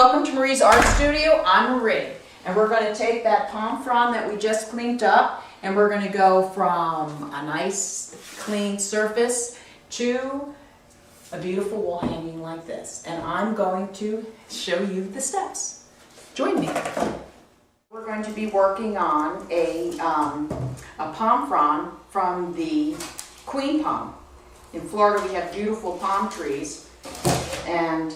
welcome to Marie's Art Studio. I'm Marie, and we're going to take that palm frond that we just cleaned up, and we're going to go from a nice clean surface to a beautiful wall hanging like this. And I'm going to show you the steps. Join me. We're going to be working on a palm frond from the queen palm. In Florida we have beautiful palm trees, and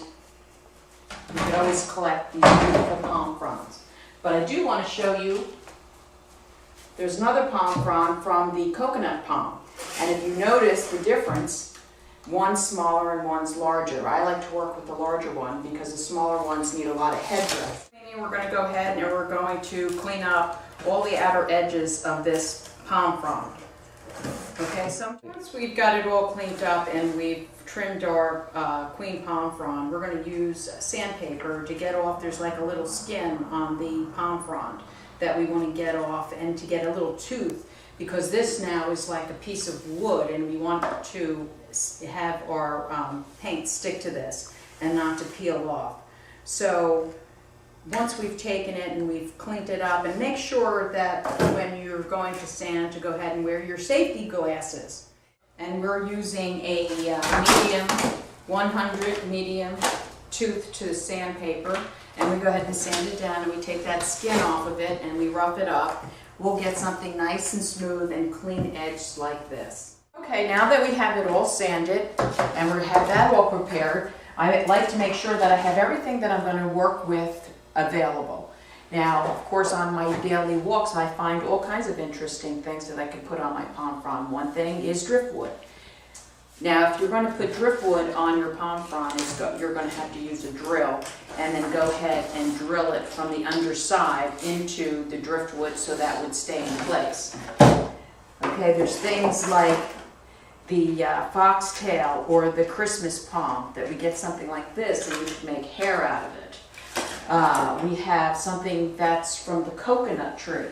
you can always collect these beautiful palm fronds. But I do want to show you, there's another palm frond from the coconut palm. And if you notice the difference, one's smaller and one's larger. I like to work with the larger one because the smaller ones need a lot of headdress. We're going to go ahead and we're going to clean up all the outer edges of this palm frond. Okay, so once we've got it all cleaned up and we've trimmed our queen palm frond, we're going to use sandpaper to get off. There's like a little skin on the palm frond that we want to get off, and to get a little tooth, because this now is like a piece of wood and we want to have our paint stick to this and not to peel off. So once we've taken it and we've cleaned it up, and make sure that when you're going to sand to go ahead and wear your safety glasses. And we're using a medium, 100 medium tooth to sandpaper, and we go ahead and sand it down, and we take that skin off of it and we rough it up. We'll get something nice and smooth and clean edged like this. Okay, now that we have it all sanded and we have that all prepared, I like to make sure that I have everything that I'm going to work with available. Now, of course, on my daily walks, I find all kinds of interesting things that I can put on my palm frond. One thing is driftwood. Now, if you're going to put driftwood on your palm frond, you're going to have to use a drill, and then go ahead and drill it from the underside into the driftwood so that would stay in place. Okay, there's things like the foxtail or the Christmas palm that we get something like this and we can make hair out of it. We have something that's from the coconut tree,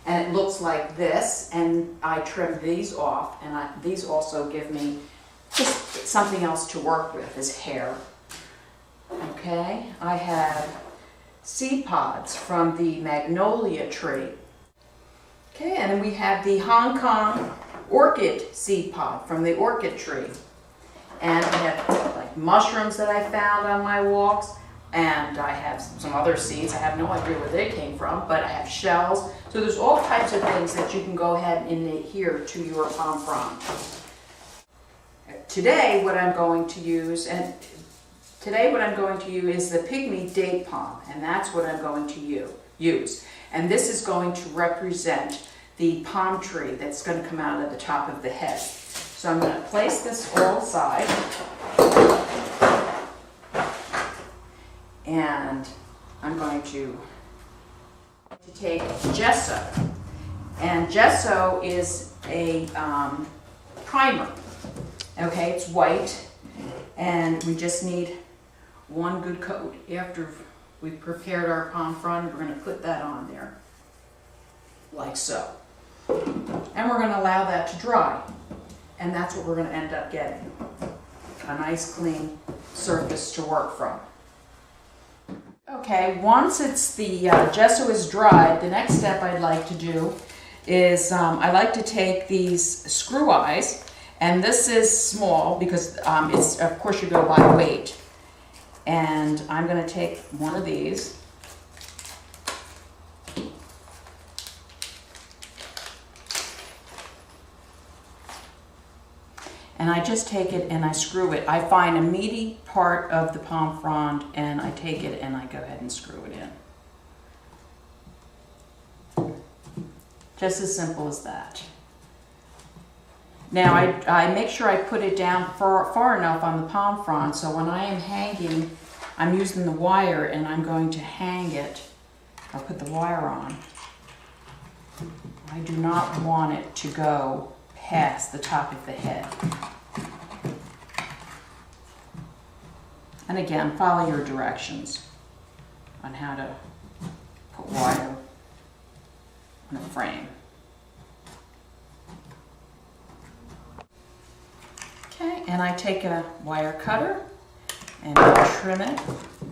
and it looks like this, and I trim these off, and these also give me just something else to work with as hair. Okay, I have seed pods from the magnolia tree. Okay, and then we have the Hong Kong orchid seed pod from the orchid tree. And I have like mushrooms that I found on my walks, and I have some other seeds. I have no idea where they came from, but I have shells. So there's all types of things that you can go ahead and adhere to your palm frond. Today what I'm going to use is the pygmy date palm, and that's what I'm going to use. And this is going to represent the palm tree that's going to come out of the top of the head. So I'm going to place this all aside, and I'm going to take gesso. And gesso is a primer. Okay, it's white, and we just need one good coat. After we've prepared our palm frond, we're going to put that on there, like so. And we're going to allow that to dry. And that's what we're going to end up getting. A nice clean surface to work from. Okay, once the gesso is dried, the next step I'd like to do is I like to take these screw eyes, and this is small because it's, of course, you go by weight. And I'm going to take one of these. And I just take it and I screw it. I find a meaty part of the palm frond, and I take it and I go ahead and screw it in. Just as simple as that. Now I make sure I put it down far enough on the palm frond, so when I am hanging, I'm using the wire and I'm going to hang it. I'll put the wire on. I do not want it to go past the top of the head. And again, follow your directions on how to put wire on a frame. Okay, and I take a wire cutter And I trim it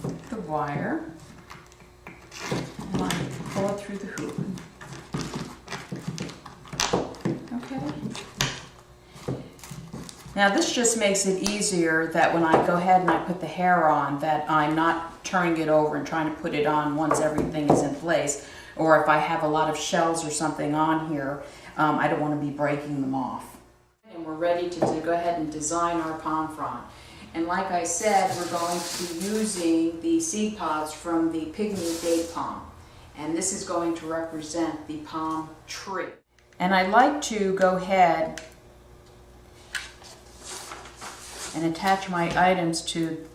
with the wire, and I pull it through the hoop. Okay. Now this just makes it easier that when I go ahead and I put the hair on, that I'm not turning it over and trying to put it on once everything is in place. Or if I have a lot of shells or something on here, I don't want to be breaking them off. And we're ready to go ahead and design our palm frond. And like I said, we're going to be using the seed pods from the pygmy date palm. And this is going to represent the palm tree. And I like to go ahead and attach my items to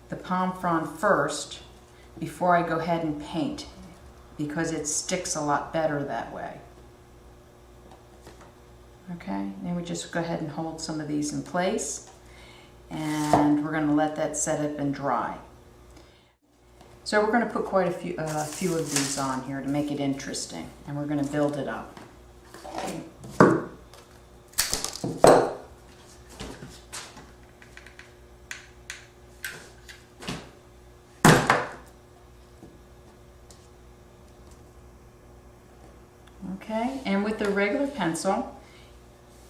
the palm frond first before I go ahead and paint, because it sticks a lot better that way. Okay, then we just go ahead and hold some of these in place, and we're going to let that set up and dry. So we're going to put quite a few of these on here to make it interesting, and we're going to build it up. Okay, and with the regular pencil,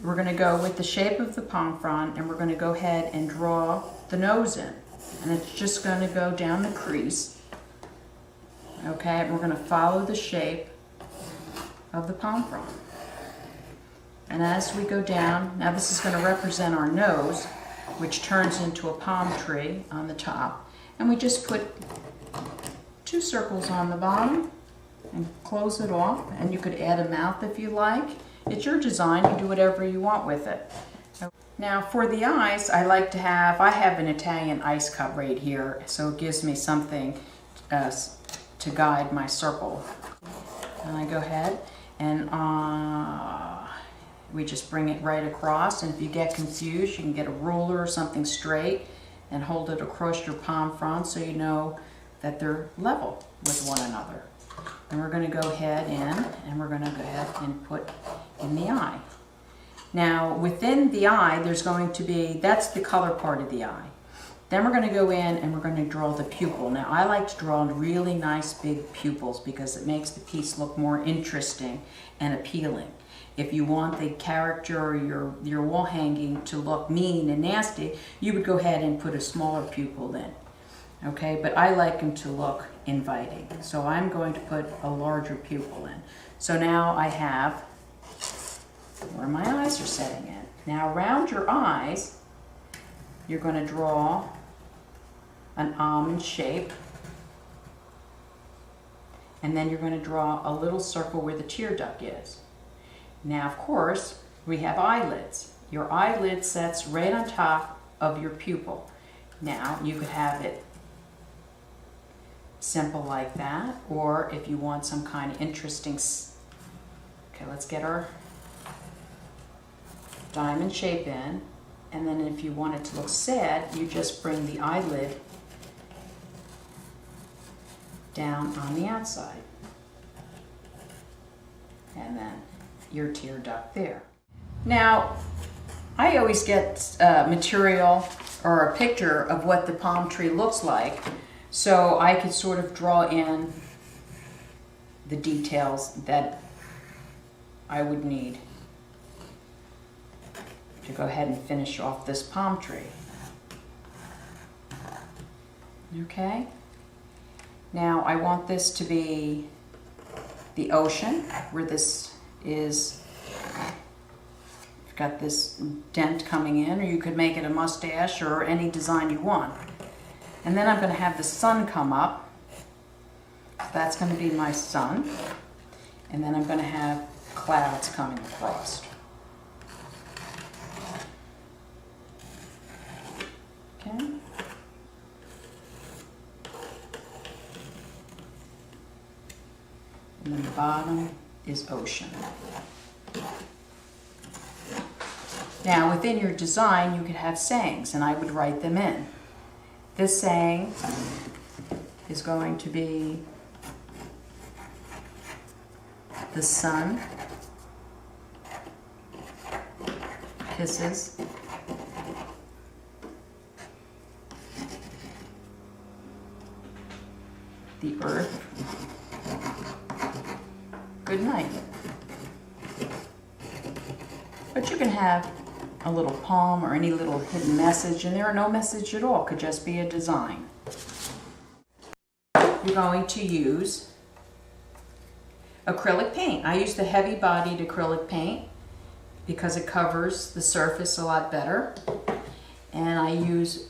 we're going to go with the shape of the palm frond, and we're going to go ahead and draw the nose in. And it's just going to go down the crease. Okay, and we're going to follow the shape of the palm frond. And as we go down, now this is going to represent our nose, which turns into a palm tree on the top. And we just put 2 circles on the bottom and close it off, and you could add a mouth if you like. It's your design, you do whatever you want with it. Now for the eyes, I have an Italian ice cup right here, so it gives me something to guide my circle. And I go ahead and we just bring it right across, and if you get confused, you can get a ruler or something straight and hold it across your palm frond so you know that they're level with one another. And we're going to go ahead and we're going to go ahead and put in the eye. Now within the eye, there's going to be, that's the color part of the eye. Then we're going to go in and we're going to draw the pupil. Now I like to draw really nice big pupils because it makes the piece look more interesting and appealing. If you want the character or your wall hanging to look mean and nasty, you would go ahead and put a smaller pupil in. Okay, but I like them to look inviting. So I'm going to put a larger pupil in. So now I have where my eyes are setting in. Now around your eyes, you're going to draw an almond shape. And then you're going to draw a little circle where the tear duct is. Now, of course, we have eyelids. Your eyelid sets right on top of your pupil. Now, you could have it simple like that, or if you want some kind of interesting, okay, let's get our diamond shape in, and then if you want it to look sad, you just bring the eyelid down on the outside, and then your tear duct there. Now, I always get material or a picture of what the palm tree looks like, so I could sort of draw in the details that I would need to go ahead and finish off this palm tree. Okay? Now I want this to be the ocean, where this is, you've got this dent coming in, or you could make it a mustache or any design you want. And then I'm going to have the sun come up. That's going to be my sun. And then I'm going to have clouds coming across. Okay. And then the bottom is ocean. Now within your design you could have sayings, and I would write them in. This saying is going to be, the sun kisses the earth good night. But you can have a little poem or any little hidden message, and there are no message at all. It could just be a design. You're going to use acrylic paint. I use the heavy-bodied acrylic paint because it covers the surface a lot better. And I use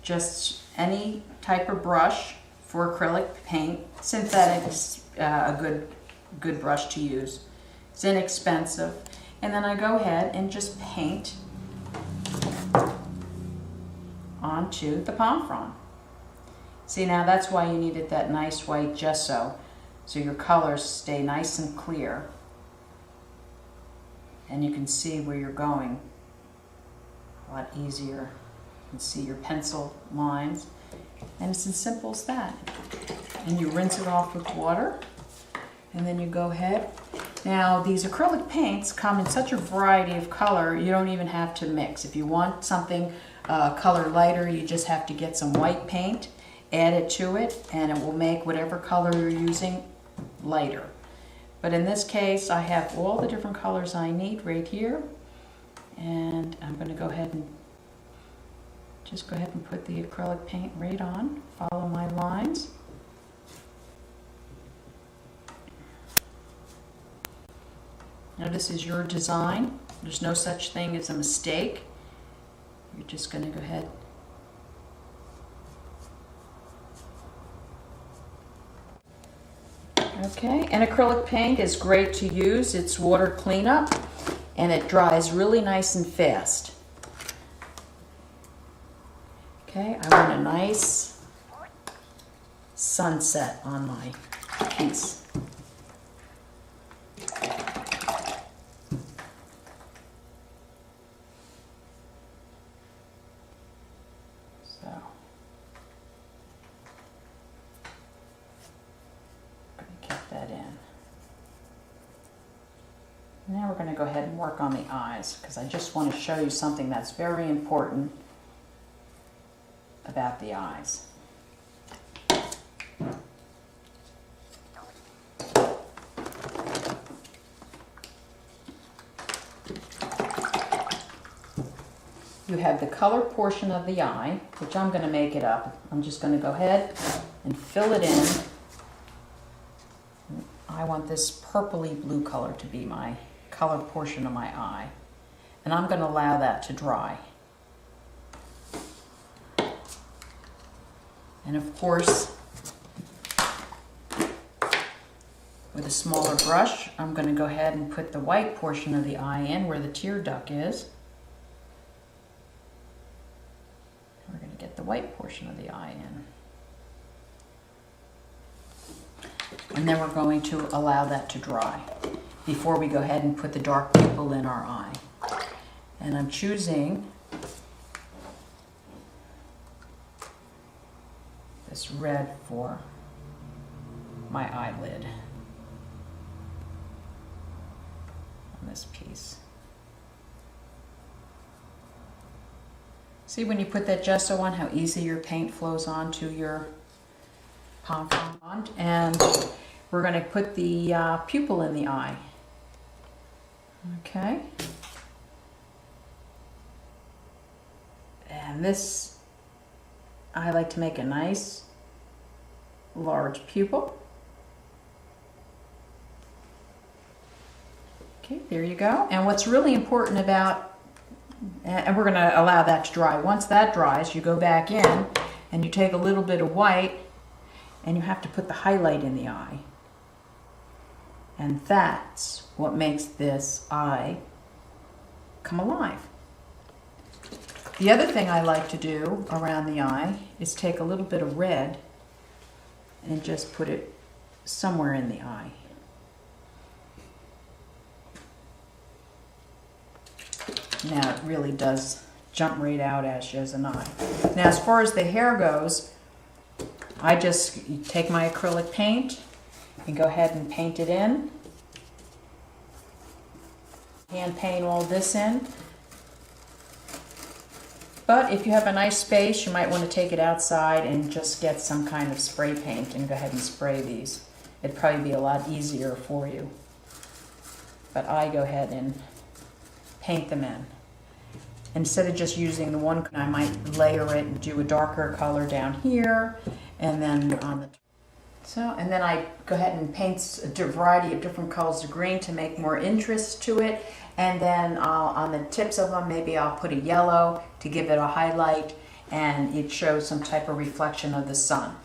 just any type of brush for acrylic paint. Synthetic is a good brush to use. It's inexpensive. And then I go ahead and just paint onto the palm frond. See, now that's why you needed that nice white gesso, so your colors stay nice and clear and you can see where you're going a lot easier. You can see your pencil lines, and it's as simple as that. And you rinse it off with water, and then you go ahead. Now, these acrylic paints come in such a variety of color, you don't even have to mix. If you want something color lighter, you just have to get some white paint, add it to it, and it will make whatever color you're using lighter. But in this case, I have all the different colors I need right here, and I'm going to go ahead and put the acrylic paint right on. Follow my lines. Now this is your design. There's no such thing as a mistake. You're just going to go ahead . Okay, and acrylic paint is great to use. It's water cleanup and it dries really nice and fast. Okay, I want a nice sunset on my piece. That in. Now we're going to go ahead and work on the eyes, because I just want to show you something that's very important about the eyes. You have the color portion of the eye, which I'm going to make it up. I'm just going to go ahead and fill it in. I want this purpley blue color to be my color portion of my eye. And I'm going to allow that to dry. And of course, with a smaller brush, I'm going to go ahead and put the white portion of the eye in where the tear duct is. We're going to get the white portion of the eye in. And then we're going to allow that to dry before we go ahead and put the dark pupil in our eye. And I'm choosing this red for my eyelid on this piece. See, when you put that gesso on, how easy your paint flows onto your palm frond. And we're going to put the pupil in the eye. Okay. And this, I like to make a nice large pupil. Okay, there you go. And what's really important about, and we're going to allow that to dry. Once that dries, you go back in and you take a little bit of white and you have to put the highlight in the eye. And that's what makes this eye come alive. The other thing I like to do around the eye is take a little bit of red and just put it somewhere in the eye. Now it really does jump right out as an eye. Now as far as the hair goes, I just take my acrylic paint and go ahead and paint it in. Hand paint all this in. But if you have a nice space, you might want to take it outside and just get some kind of spray paint and go ahead and spray these. It'd probably be a lot easier for you. But I go ahead and paint them in. Instead of just using the one, I might layer it and do a darker color down here, and then on the and then I go ahead and paint a variety of different colors of green to make more interest to it. And then on the tips of them, maybe I'll put a yellow to give it a highlight, and it shows some type of reflection of the sun.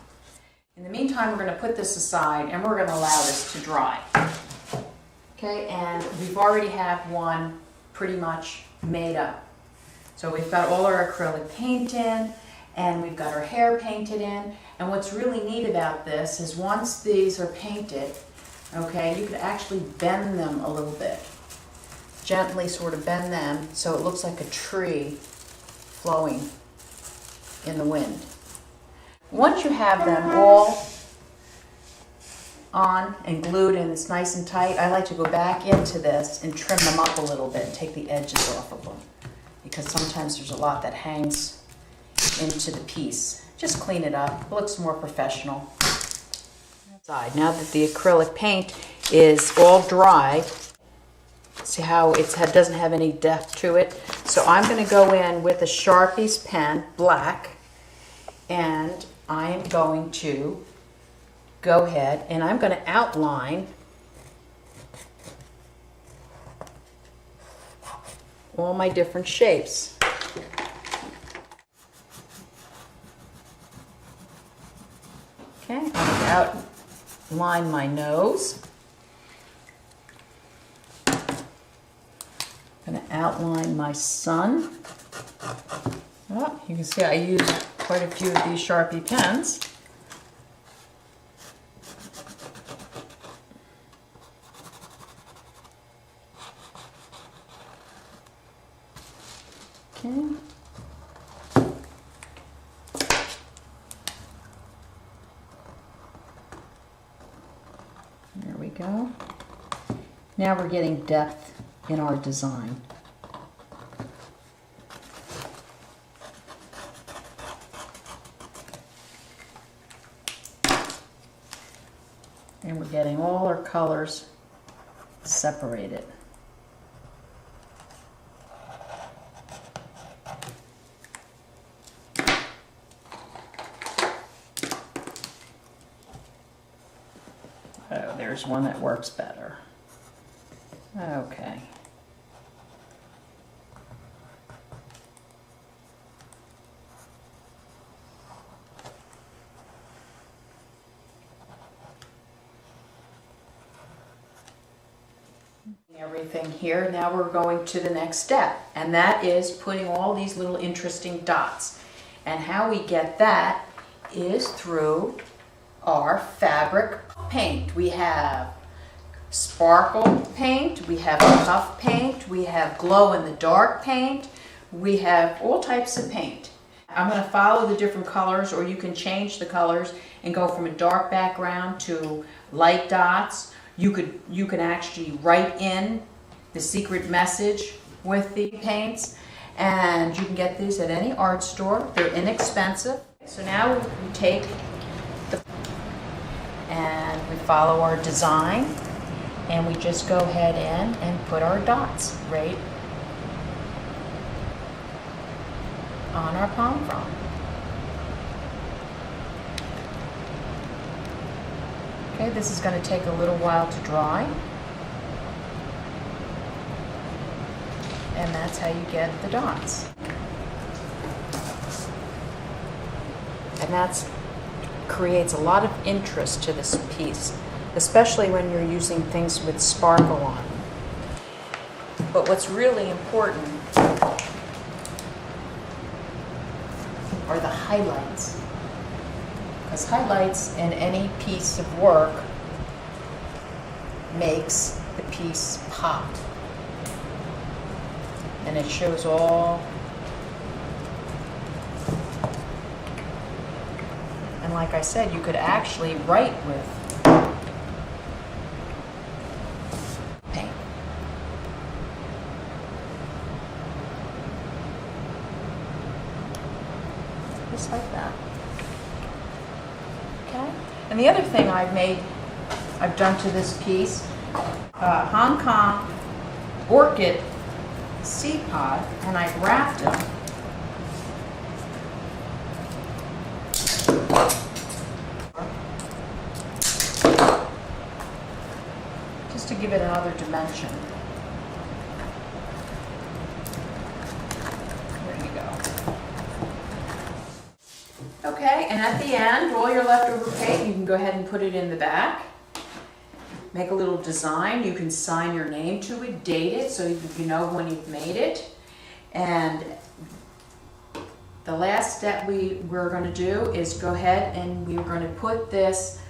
In the meantime, we're going to put this aside and we're going to allow this to dry. Okay, and we've already have one pretty much made up. So we've got all our acrylic paint in, and we've got our hair painted in. And what's really neat about this is once these are painted, okay, you could actually bend them a little bit. Gently sort of bend them so it looks like a tree flowing in the wind. Once you have them all on and glued and it's nice and tight, I like to go back into this and trim them up a little bit and take the edges off of them, because sometimes there's a lot that hangs into the piece. Just clean it up. It looks more professional. Now that the acrylic paint is all dry, see how it doesn't have any depth to it? So I'm going to go in with a Sharpie's pen, black, and I'm going to go ahead and I'm going to outline all my different shapes. Okay, I'm going to outline my nose. I'm going to outline my sun. Oh, you can see I use quite a few of these Sharpie pens. Okay. There we go. Now we're getting depth in our design. And we're getting all our colors separated. Oh, there's one that works better. Okay. Everything here. Now we're going to the next step, and that is putting all these little interesting dots. And how we get that is through our fabric paint. We have sparkle paint, we have puff paint, we have glow in the dark paint, we have all types of paint. I'm going to follow the different colors, or you can change the colors and go from a dark background to light dots. You can actually write in the secret message with the paints, and you can get these at any art store. They're inexpensive. So now we take and we follow our design, and we just go ahead in and put our dots right on our palm frond. Okay, this is going to take a little while to dry, and that's how you get the dots. And that creates a lot of interest to this piece, especially when you're using things with sparkle on them. But what's really important are the highlights. Because highlights in any piece of work makes the piece pop. And it shows all. And like I said, you could actually write with paint. just like that. Okay? And the other thing I've done to this piece, Hong Kong orchid seed pod, and I've wrapped them just to give it another dimension. There you go. Okay, and at the end, all your leftover paint, you can go ahead and put it in the back. Make a little design. You can sign your name to it, date it, so you know when you've made it. And the last step we're going to do is go ahead and we're going to put this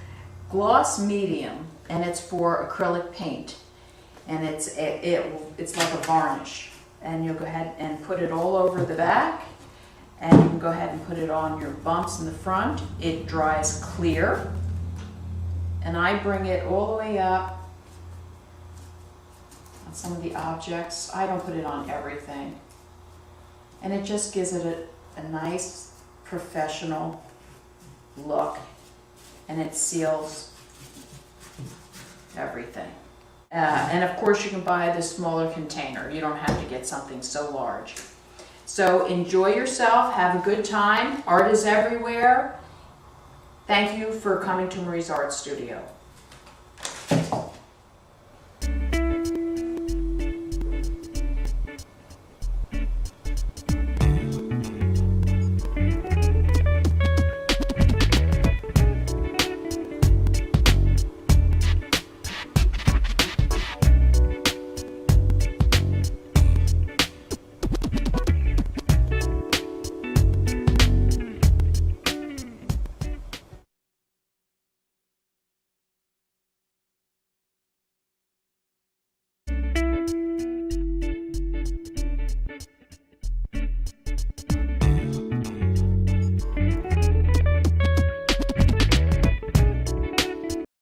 gloss medium, and it's for acrylic paint. And it's like a varnish. And you'll go ahead and put it all over the back. And you can go ahead and put it on your bumps in the front. It dries clear. And I bring it all the way up on some of the objects. I don't put it on everything. And it just gives it a nice professional look. And it seals everything. And of course you can buy the smaller container. You don't have to get something so large. So enjoy yourself, have a good time. Art is everywhere. Thank you for coming to Marie's Art Studio.